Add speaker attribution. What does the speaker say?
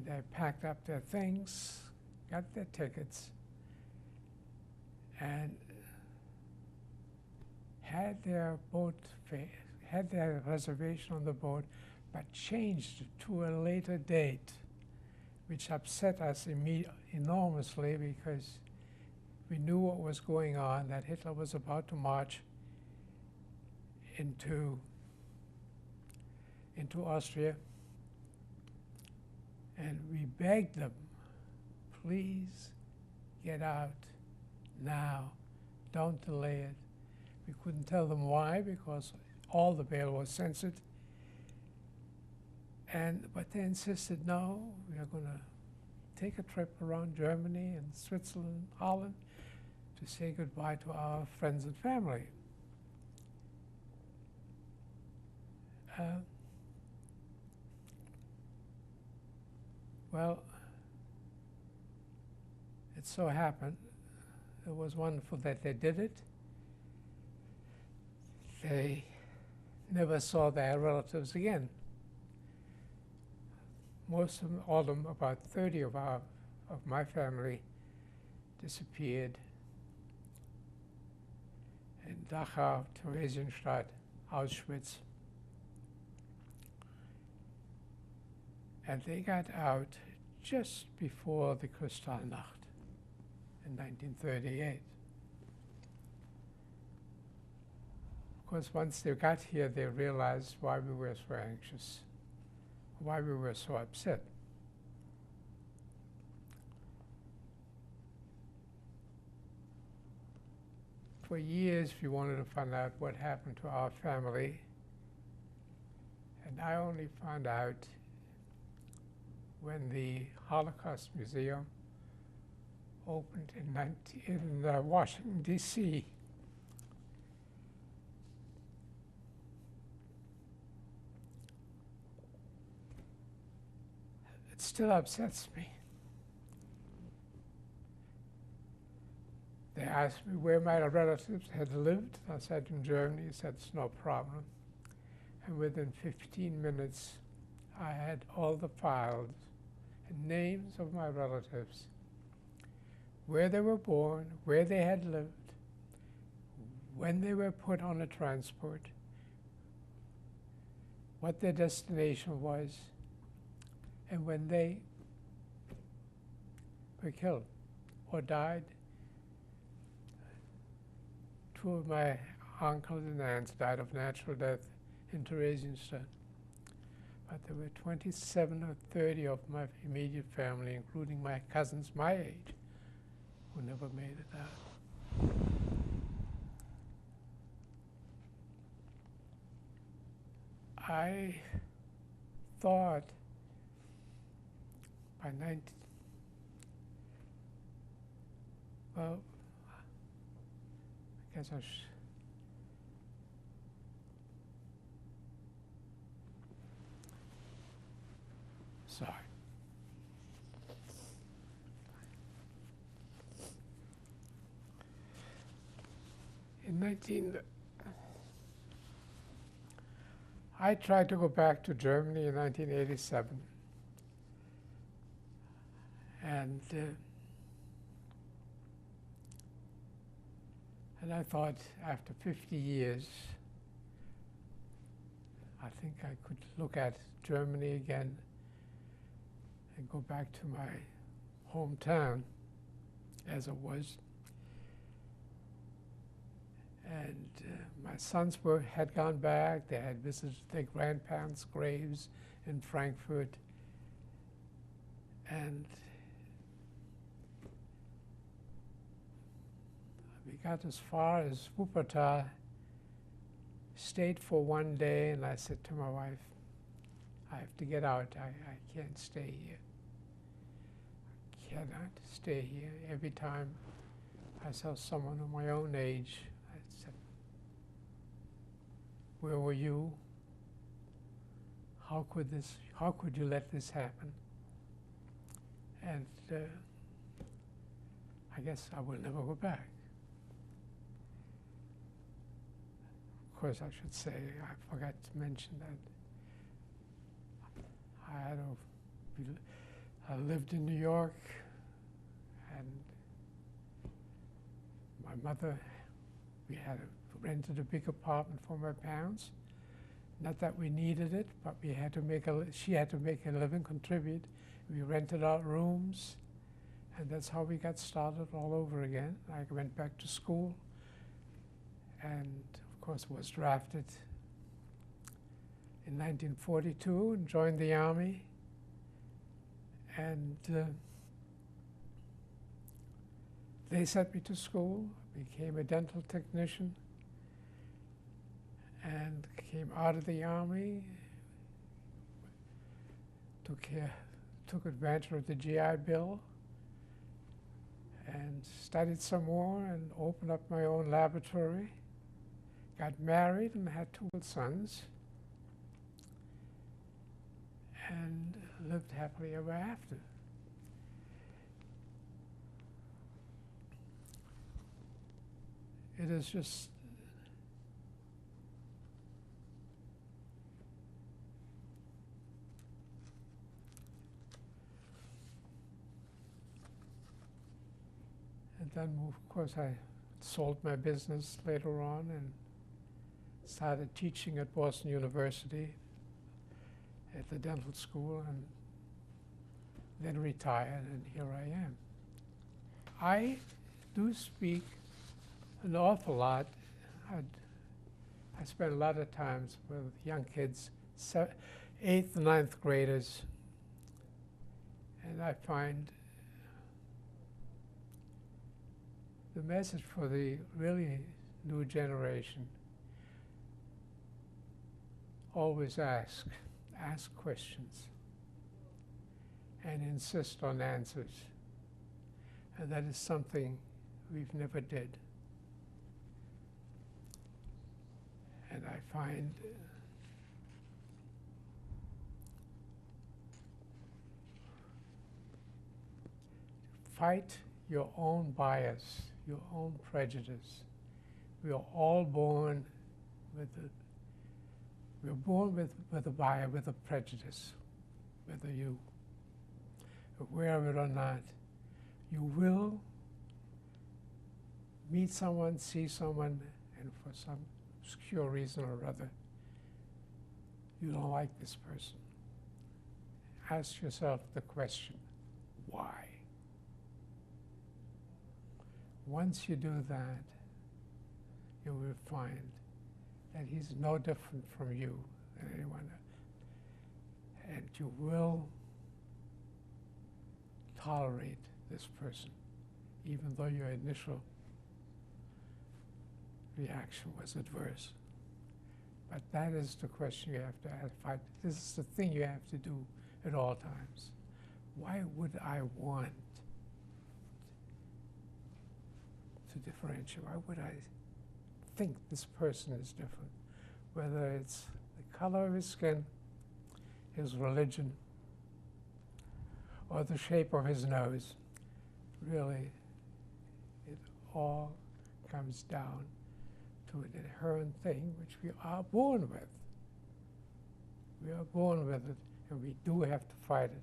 Speaker 1: they packed up their things, got their tickets, and had their had their reservation on the boat, but changed it to a later date, which upset us enormously because we knew what was going on, that Hitler was about to march into Austria. And we begged them, please get out now, don't delay it. We couldn't tell them why, because all the mail was censored. But they insisted, no, we are going to take a trip around Germany and Switzerland, Holland, to say goodbye to our friends and family. Well, it so happened, it was wonderful that they did it. They never saw their relatives again. Most of them, all of them, about 30 of my family disappeared in Dachau, Theresienstadt, Auschwitz. And they got out just before the Kristallnacht in 1938. Of course, once they got here, they realized why we were so anxious, why we were so upset. For years, we wanted to find out what happened to our family, and I only found out when the Holocaust Museum opened in Washington, D.C. It still upsets me. They asked me where my relatives had lived. I said in Germany. He said, it's no problem. And within 15 minutes, I had all the files and names of my relatives, where they were born, where they had lived, when they were put on a transport, what their destination was, and when they were killed or died. Two of my uncles and aunts died of natural death in Theresienstadt. But there were 27 or 30 of my immediate family, including my cousins my age, who never made it out. I thought by well, I guess I sorry. I tried to go back to Germany in 1987, and I thought after 50 years, I think I could look at Germany again and go back to my hometown as it was. And my sons had gone back. They had visited their grandparents' graves in Frankfurt. And we got as far as Wuppertal, stayed for one day, and I said to my wife, I have to get out. I can't stay here. I cannot stay here. Every time I saw someone of my own age, I said, where were you? How could you let this happen? And I guess I will never go back. Of course, I should say, I forgot to mention that I lived in New York, and my mother, we had rented a big apartment for my parents. Not that we needed it, but we had to make she had to make a living, contribute. We rented out rooms, and that's how we got started all over again. I went back to school, and of course was drafted in 1942 and joined the Army. And they sent me to school, became a dental technician, and came out of the Army, took advantage of the GI Bill, and studied some more and opened up my own laboratory, got married and had 2 sons, and lived happily ever after. It is just and then, of course, I sold my business later on and started teaching at Boston University at the dental school, and then retired, and here I am. I do speak an awful lot. I spend a lot of times with young kids, 8th and 9th graders, and I find the message for the really new generation: always ask questions and insist on answers. And that is something we've never did. And I find fight your own bias, your own prejudice. We are all born with a bias, with a prejudice, whether you are aware of it or not. You will meet someone, see someone, and for some obscure reason or other, you don't like this person. Ask yourself the question, why? Once you do that, you will find that he's no different from you than anyone else. And you will tolerate this person, even though your initial reaction was adverse. But that is the question you have to ask. This is the thing you have to do at all times. Why would I want to differentiate? Why would I think this person is different? Whether it's the color of his skin, his religion, or the shape of his nose. Really, it all comes down to an inherent thing which we are born with. We are born with it, and we do have to fight it.